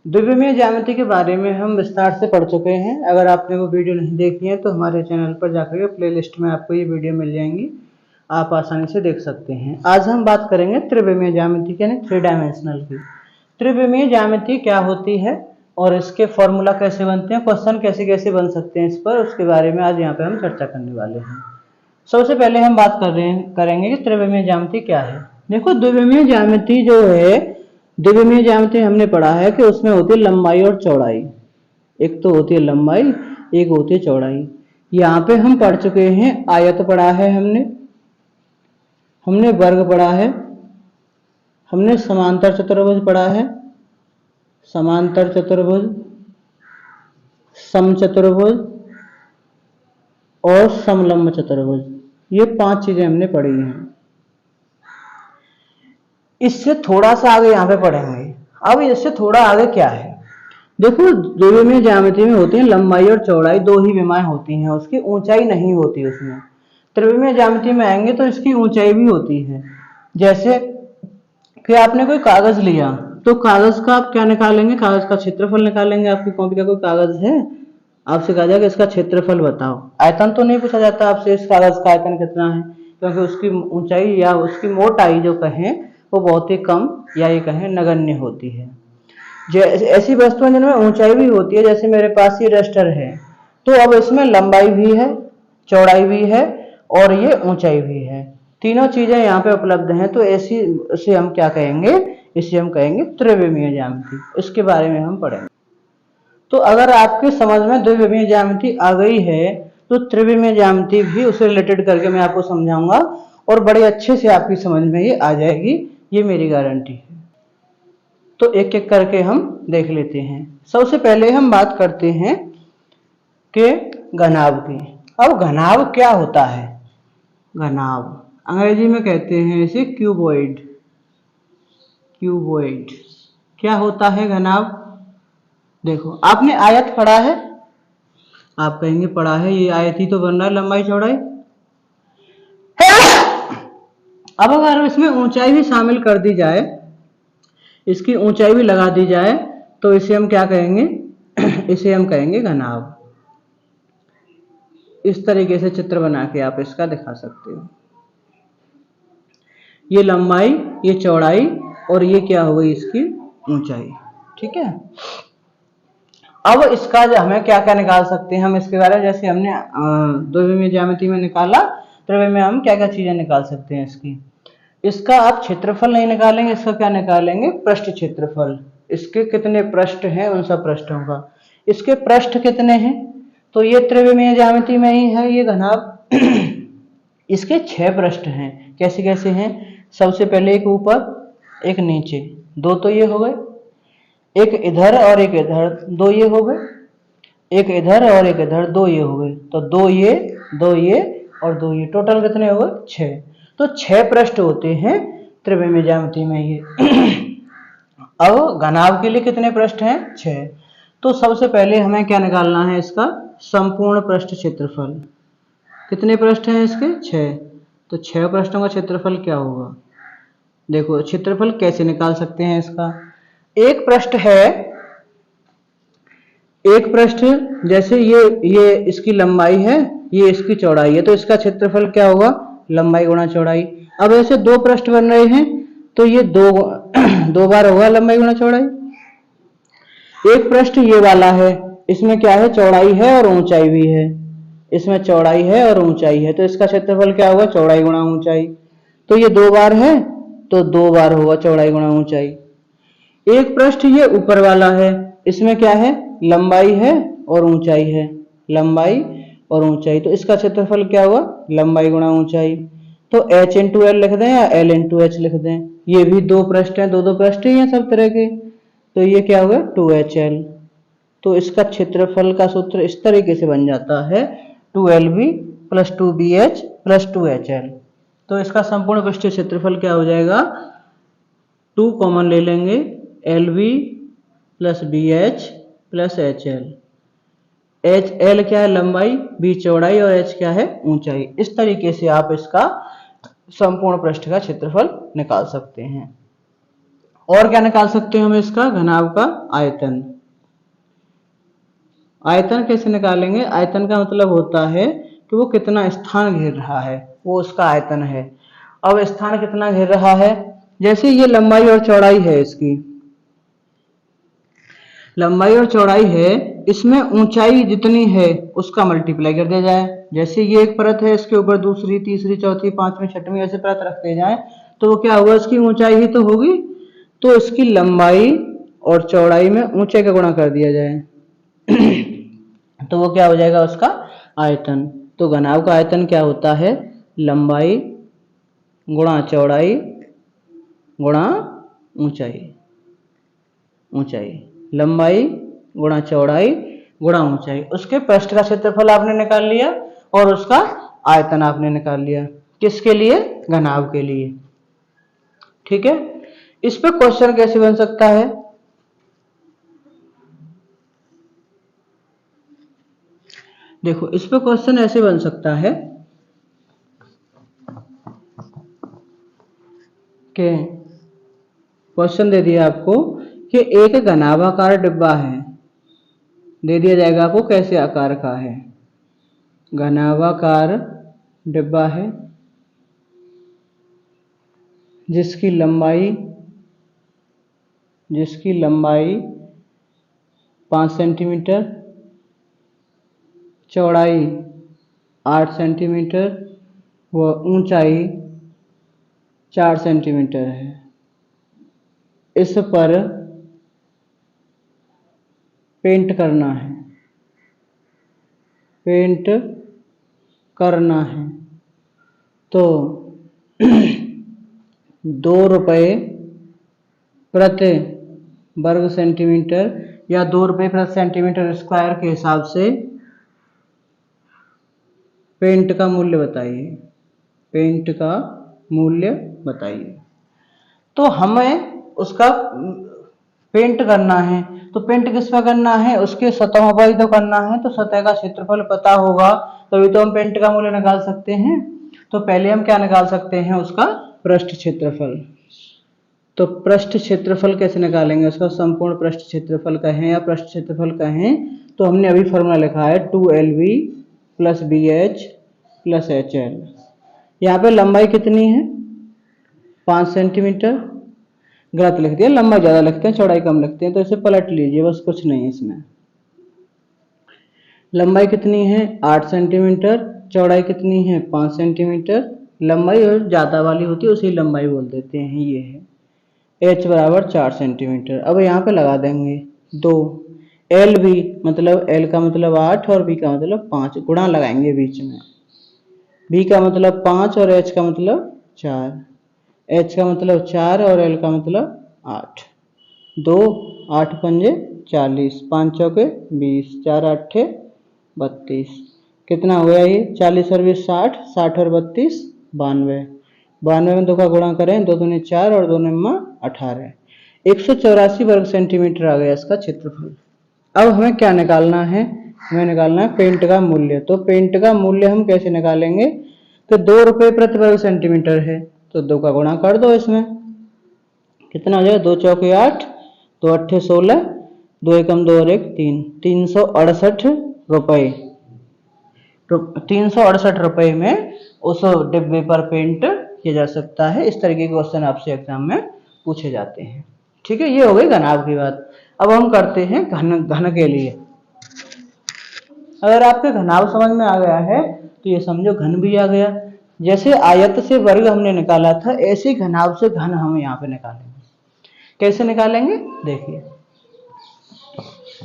द्विविमीय ज्यामिति के बारे में हम विस्तार से पढ़ चुके हैं। अगर आपने वो वीडियो नहीं देखी है तो हमारे चैनल पर जाकर के प्लेलिस्ट में आपको ये वीडियो मिल जाएंगी, आप आसानी से देख सकते हैं। आज हम बात करेंगे त्रिविमीय ज्यामिति यानी 3 डायमेंशनल की। त्रिविमीय ज्यामिति क्या होती है और इसके फॉर्मूला कैसे बनते हैं, क्वेश्चन कैसे कैसे बन सकते हैं इस पर, उसके बारे में आज यहाँ पे हम चर्चा करने वाले हैं। सबसे पहले हम बात करेंगे कि त्रिविमीय ज्यामिति क्या है। देखो, द्विविमीय ज्यामिति जो है, द्विविमीय ज्यामिति हमने पढ़ा है कि उसमें होती है लंबाई और चौड़ाई। एक तो होती है लंबाई, एक होती है चौड़ाई। यहाँ पे हम पढ़ चुके हैं, आयत पढ़ा है हमने वर्ग पढ़ा है, हमने समांतर चतुर्भुज पढ़ा है, समांतर चतुर्भुज, समचतुर्भुज और समलंब चतुर्भुज। ये 5 चीजें हमने पढ़ी हैं। इससे थोड़ा सा आगे यहाँ पे पढ़ेंगे। अब इससे थोड़ा आगे क्या है, देखो, द्विविमीय ज्यामिति में होती है लंबाई और चौड़ाई, 2 ही विमाएं होती हैं, उसकी ऊंचाई नहीं होती उसमें। त्रिविमीय ज्यामिति में आएंगे तो इसकी ऊंचाई भी होती है। जैसे कि आपने कोई कागज लिया तो कागज का आप क्या निकालेंगे, कागज का क्षेत्रफल निकालेंगे। आपकी कॉपी का कोई कागज है, आपसे कहा जाएगा इसका क्षेत्रफल बताओ। आयतन तो नहीं पूछा जाता आपसे इस कागज का आयतन कितना है, क्योंकि उसकी ऊंचाई या उसकी मोटाई जो कहें वो बहुत ही कम या ये कहें नगण्य होती है। ऐसी वस्तुएं जिनमें ऊंचाई भी होती है, जैसे मेरे पास ये रजिस्टर है, तो अब इसमें लंबाई भी है, चौड़ाई भी है और ये ऊंचाई भी है, तीनों चीजें यहाँ पे उपलब्ध हैं। तो ऐसी इसे हम क्या कहेंगे, इसे हम कहेंगे त्रिविमीय ज्यामिति। इसके बारे में हम पढ़ेंगे। तो अगर आपके समझ में द्विविमीय ज्यामिति आ गई है तो त्रिविमीय ज्यामिति भी उससे रिलेटेड करके मैं आपको समझाऊंगा और बड़े अच्छे से आपकी समझ में ये आ जाएगी, ये मेरी गारंटी है। तो एक एक करके हम देख लेते हैं। सबसे पहले हम बात करते हैं कि घनाभ की। अब घनाभ क्या होता है, घनाभ अंग्रेजी में कहते हैं इसे क्यूबॉइड। क्यूबॉइड क्या होता है घनाभ। देखो, आपने आयत पढ़ा है, आप कहेंगे पढ़ा है, ये आयत ही तो बन रहा है लंबाई चौड़ाई। अब अगर इसमें ऊंचाई भी शामिल कर दी जाए, इसकी ऊंचाई भी लगा दी जाए, तो इसे हम क्या कहेंगे, इसे हम कहेंगे घनाभ। इस तरीके से चित्र बना के आप इसका दिखा सकते हो। ये लंबाई, ये चौड़ाई और ये क्या हो गई इसकी ऊंचाई। ठीक है। अब इसका जो हमें क्या क्या निकाल सकते हैं हम इसके बारे में, जैसे हमने द्विविमीय ज्यामिति में निकाला, त्रिविमीय में हम क्या क्या चीजें निकाल सकते हैं इसकी। इसका आप क्षेत्रफल नहीं निकालेंगे, इसका क्या निकालेंगे, पृष्ठ क्षेत्रफल। इसके कितने पृष्ठ हैं, उन सब पृष्ठों का। इसके पृष्ठ कितने हैं, तो ये त्रिविमीय ज्यामिति में ही है ये घनाभ। इसके 6 पृष्ठ हैं। कैसे कैसे हैं, सबसे पहले एक ऊपर एक नीचे, 2 तो ये हो गए, एक इधर और एक इधर, 2 ये हो गए, एक इधर और एक इधर, 2 ये हो गए। तो 2 ये, 2 ये और 2 ये, टोटल कितने हो गए, 6। तो 6 पृष्ठ होते हैं त्रिविमीय ज्यामिति में ये। अब घनाभ के लिए कितने पृष्ठ हैं, 6। तो सबसे पहले हमें क्या निकालना है, इसका संपूर्ण पृष्ठ क्षेत्रफल। कितने पृष्ठ हैं इसके, 6। तो 6 पृष्ठों का क्षेत्रफल क्या होगा। देखो, क्षेत्रफल कैसे निकाल सकते हैं इसका। एक पृष्ठ है, एक पृष्ठ जैसे ये इसकी लंबाई है, ये इसकी चौड़ाई है, तो इसका क्षेत्रफल क्या होगा, लंबाई गुणा चौड़ाई। अब ऐसे 2 पृष्ठ बन रहे हैं, तो ये 2 बार होगा लंबाई गुणा चौड़ाई। एक पृष्ठ ये वाला है, इसमें क्या है, चौड़ाई है और ऊंचाई भी है, इसमें चौड़ाई है और ऊंचाई है, तो इसका क्षेत्रफल क्या होगा, चौड़ाई गुणा ऊंचाई। तो ये 2 बार है, तो 2 बार होगा चौड़ाई गुणा ऊंचाई। एक पृष्ठ ये ऊपर वाला है, इसमें क्या है, लंबाई है और ऊंचाई है, लंबाई और ऊंचाई, तो इसका क्षेत्रफल क्या हुआ, लंबाई गुणा ऊंचाई। तो h इंटू एल लिख दें या l इंटू एच लिख दें। ये भी 2 पृष्ठ हैं, 2 पृष्ठ ही हैं सब तरह के, तो ये क्या होगा, 2HL। तो इसका क्षेत्रफल का सूत्र इस तरीके से बन जाता है, 2LB plus 2BH plus 2HL। तो इसका संपूर्ण पृष्ठीय क्षेत्रफल क्या हो जाएगा, 2 कॉमन ले लेंगे, LB plus BH plus HL। HL क्या है, लंबाई, B चौड़ाई और H क्या है, ऊंचाई। इस तरीके से आप इसका संपूर्ण पृष्ठ का क्षेत्रफल निकाल सकते हैं। और क्या निकाल सकते हैं हम इसका, घनाभ का आयतन। आयतन कैसे निकालेंगे, आयतन का मतलब होता है कि वो कितना स्थान घेर रहा है, वो उसका आयतन है। अब स्थान कितना घेर रहा है, जैसे ये लंबाई और चौड़ाई है, इसकी लंबाई और चौड़ाई है, इसमें ऊंचाई जितनी है उसका मल्टीप्लाई कर दिया जाए। जैसे ये एक परत है, इसके ऊपर दूसरी, तीसरी, चौथी, पांचवी, छठवीं ऐसे परत रखते जाए तो वो क्या होगा, इसकी ऊंचाई ही तो होगी। तो इसकी लंबाई और चौड़ाई में ऊंचाई का गुणा कर दिया जाए तो वो क्या हो जाएगा, उसका आयतन। तो घनाभ का आयतन क्या होता है, लंबाई गुणा चौड़ाई गुणा ऊंचाई, ऊंचाई, लंबाई गुणा चौड़ाई गुणा ऊंचाई। उसके पृष्ठ का क्षेत्रफल आपने निकाल लिया और उसका आयतन आपने निकाल लिया, किसके लिए, घनाभ के लिए। ठीक है, इस पे क्वेश्चन कैसे बन सकता है, देखो इस पे क्वेश्चन ऐसे बन सकता है कि क्वेश्चन दे दिया आपको कि एक घनाभाकार डिब्बा है, दे दिया जाएगा आपको कैसे आकार का है, घनाभाकार डिब्बा है जिसकी लंबाई 5 सेंटीमीटर, चौड़ाई 8 सेंटीमीटर व ऊंचाई 4 सेंटीमीटर है। इस पर पेंट करना है, पेंट करना है तो 2 रुपये प्रति वर्ग सेंटीमीटर या 2 रुपये प्रति सेंटीमीटर स्क्वायर के हिसाब से पेंट का मूल्य बताइए, पेंट का मूल्य बताइए। तो हमें उसका पेंट करना है, तो पेंट किस पर करना है, उसके सतहों पर ही तो करना है। तो सतह का क्षेत्रफल पता होगा तभी तो हम पेंट का मूल्य निकाल सकते हैं। तो पहले हम क्या निकाल सकते हैं, उसका पृष्ठ क्षेत्रफल। तो पृष्ठ क्षेत्रफल कैसे निकालेंगे, उसका संपूर्ण पृष्ठ क्षेत्रफल कहें या पृष्ठ क्षेत्रफल कहें, तो हमने अभी फॉर्मूला लिखा है 2LV plus BH plus HL। यहाँ पे लंबाई कितनी है, 5 सेंटीमीटर, गलत लिख दिया, लंबाई ज्यादा लिखते हैं चौड़ाई कम लिखते हैं, तो इसे पलट लीजिए, बस कुछ नहीं है इसमें। लंबाई कितनी है 8 सेंटीमीटर, चौड़ाई कितनी है 5 सेंटीमीटर। लंबाई और ज्यादा वाली होती है उसी लंबाई बोल देते हैं, ये है। H बराबर 4 सेंटीमीटर। अब यहाँ पे लगा देंगे 2, LB मतलब L का मतलब 8 और B का मतलब 5, गुणा लगाएंगे बीच में, B का मतलब 5 और H का मतलब 4, H का मतलब 4 और L का मतलब 8, 2 8 पंजे 40, 5 चौके 20, 4 8 32, कितना हो गया ये, 40 और 20 60, 60 और 32 92, 92 में 2 का गुणा करें, 2 दूनी 4 और 2 निम्मा 18, 184 वर्ग सेंटीमीटर आ गया इसका क्षेत्रफल। अब हमें क्या निकालना है, हमें निकालना है पेंट का मूल्य। तो पेंट का मूल्य हम कैसे निकालेंगे, तो 2 रुपये प्रति वर्ग सेंटीमीटर है, तो 2 का गुणा कर दो, इसमें कितना हो जाएगा, 2 चौके 8, 2 अट्ठे 16, 2 एकम 2 और 1 3, 368 रुपये, 368 रुपये में उस डिब्बे पर पेंट किया जा सकता है। इस तरीके के क्वेश्चन आपसे एग्जाम में पूछे जाते हैं। ठीक है, ये हो गई घनाभ की बात। अब हम करते हैं घन के लिए। अगर आपके घनाभ समझ में आ गया है तो ये समझो घन भी आ गया। जैसे आयत से वर्ग हमने निकाला था, ऐसे घनाभ से घन हम यहाँ पे निकालेंगे। कैसे निकालेंगे, देखिए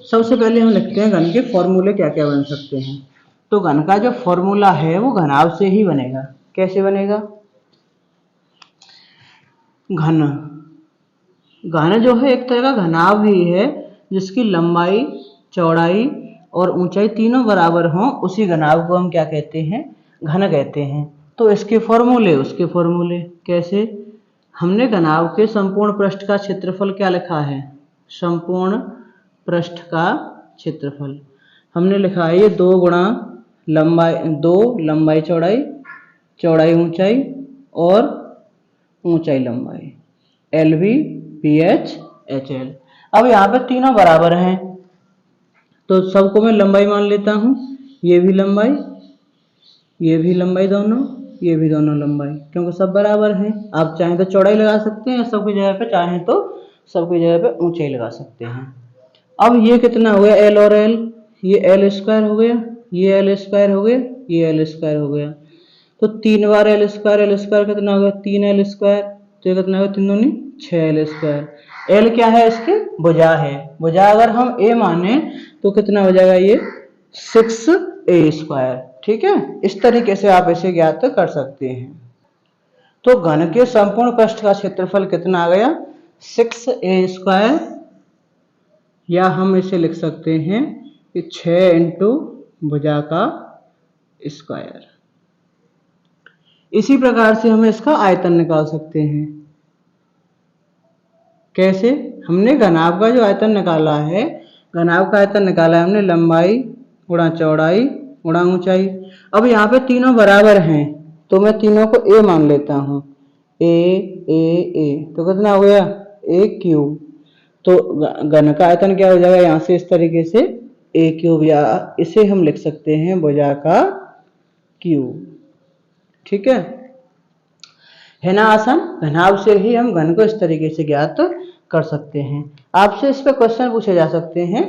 सबसे पहले हम लिखते हैं घन के फॉर्मूले क्या क्या बन सकते हैं। तो घन का जो फॉर्मूला है वो घनाभ से ही बनेगा। कैसे बनेगा, घन, घन जो है एक तरह का घनाभ ही है जिसकी लंबाई चौड़ाई और ऊंचाई तीनों बराबर हों, उसी घनाभ को हम क्या कहते हैं, घन कहते हैं। तो इसके फॉर्मूले, उसके फॉर्मूले कैसे, हमने घनाभ के संपूर्ण पृष्ठ का क्षेत्रफल क्या लिखा है, संपूर्ण पृष्ठ का क्षेत्रफल हमने लिखा है ये 2 गुणा लंबाई, 2 लंबाई चौड़ाई, चौड़ाई ऊंचाई और ऊंचाई लंबाई, LV PHHL। अब यहाँ पे तीनों बराबर हैं तो सबको मैं लंबाई मान लेता हूँ, ये भी लंबाई, ये भी लंबाई दोनों, ये भी दोनों लंबाई, क्योंकि सब बराबर हैं। आप चाहें तो चौड़ाई लगा सकते हैं सबकी जगह पे, चाहें तो सबकी जगह पे ऊंचाई लगा सकते हैं। अब ये कितना हो गया L और L, ये L स्क्वायर हो गया, ये L स्क्वायर हो गया, ये L स्क्वायर हो गया, तो 3 बार L स्क्वायर कितना हो गया 3L स्क्वायर, तो ये कितना हो गया 3 दूनी 6L स्क्वायर। L क्या है इसकी भुजा है, भुजा अगर हम A माने तो कितना हो जाएगा ये 6A स्क्वायर। ठीक है, इस तरीके से आप इसे ज्ञात कर सकते हैं। तो घन के संपूर्ण पृष्ठ का क्षेत्रफल कितना आ गया 6A स्क्वायर, या हम इसे लिख सकते हैं कि 6 इंटू भुजा का स्क्वायर। इसी प्रकार से हम इसका आयतन निकाल सकते हैं। कैसे? हमने घनाभ का जो आयतन निकाला है, घनाभ का आयतन निकाला है हमने लंबाई गुणा चौड़ाई गुणा ऊंचाई। अब यहाँ पे तीनों बराबर हैं तो मैं तीनों को A मान लेता हूँ, A, तो कितना हो गया A क्यूब। तो घन का आयतन क्या हो जाएगा यहाँ से इस तरीके से A क्यूब, या इसे हम लिख सकते हैं भुजा का क्यूब। ठीक है ना आसान? घनाभ से ही हम घन को इस तरीके से ज्ञात कर सकते हैं। आपसे इस पर क्वेश्चन पूछे जा सकते हैं।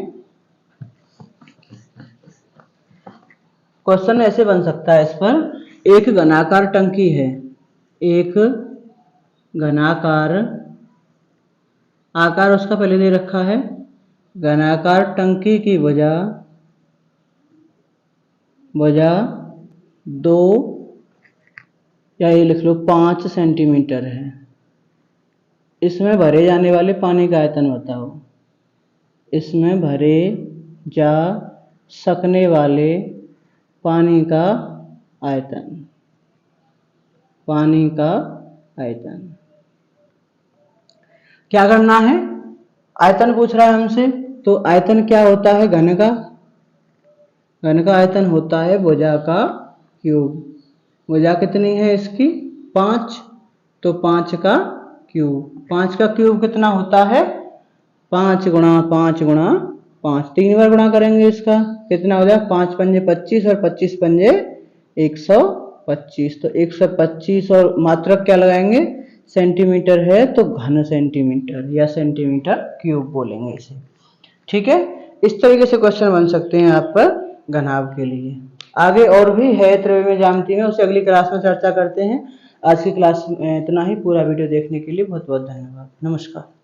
क्वेश्चन ऐसे बन सकता है इस पर, एक घनाकार टंकी है, एक घनाकार, आकार उसका पहले दे रखा है, घनाकार टंकी की भुजा 2 या ये लिख लो 5 सेंटीमीटर है। इसमें भरे जाने वाले पानी का आयतन बताओ। इसमें भरे जा सकने वाले पानी का आयतन, पानी का आयतन क्या करना है? आयतन पूछ रहा है हमसे, तो आयतन क्या होता है घन का? घन का आयतन होता है भुजा का क्यूब। भुजा कितनी है इसकी 5, तो 5 का क्यूब। 5 का क्यूब कितना होता है 5 गुणा 5 गुणा 5, 3 बार गुणा करेंगे इसका, कितना हो जाएगा 5 पंजे 25 और 25 पंजे 125, तो 125 और मात्रक क्या लगाएंगे सेंटीमीटर है तो घन सेंटीमीटर या सेंटीमीटर क्यूब बोलेंगे इसे। ठीक है, इस तरीके से क्वेश्चन बन सकते हैं आप पर घनाभ के लिए। आगे और भी है त्रिविमीय ज्यामिति में, उसे अगली क्लास में चर्चा करते हैं। आज की क्लास में इतना ही। पूरा वीडियो देखने के लिए बहुत बहुत धन्यवाद। नमस्कार।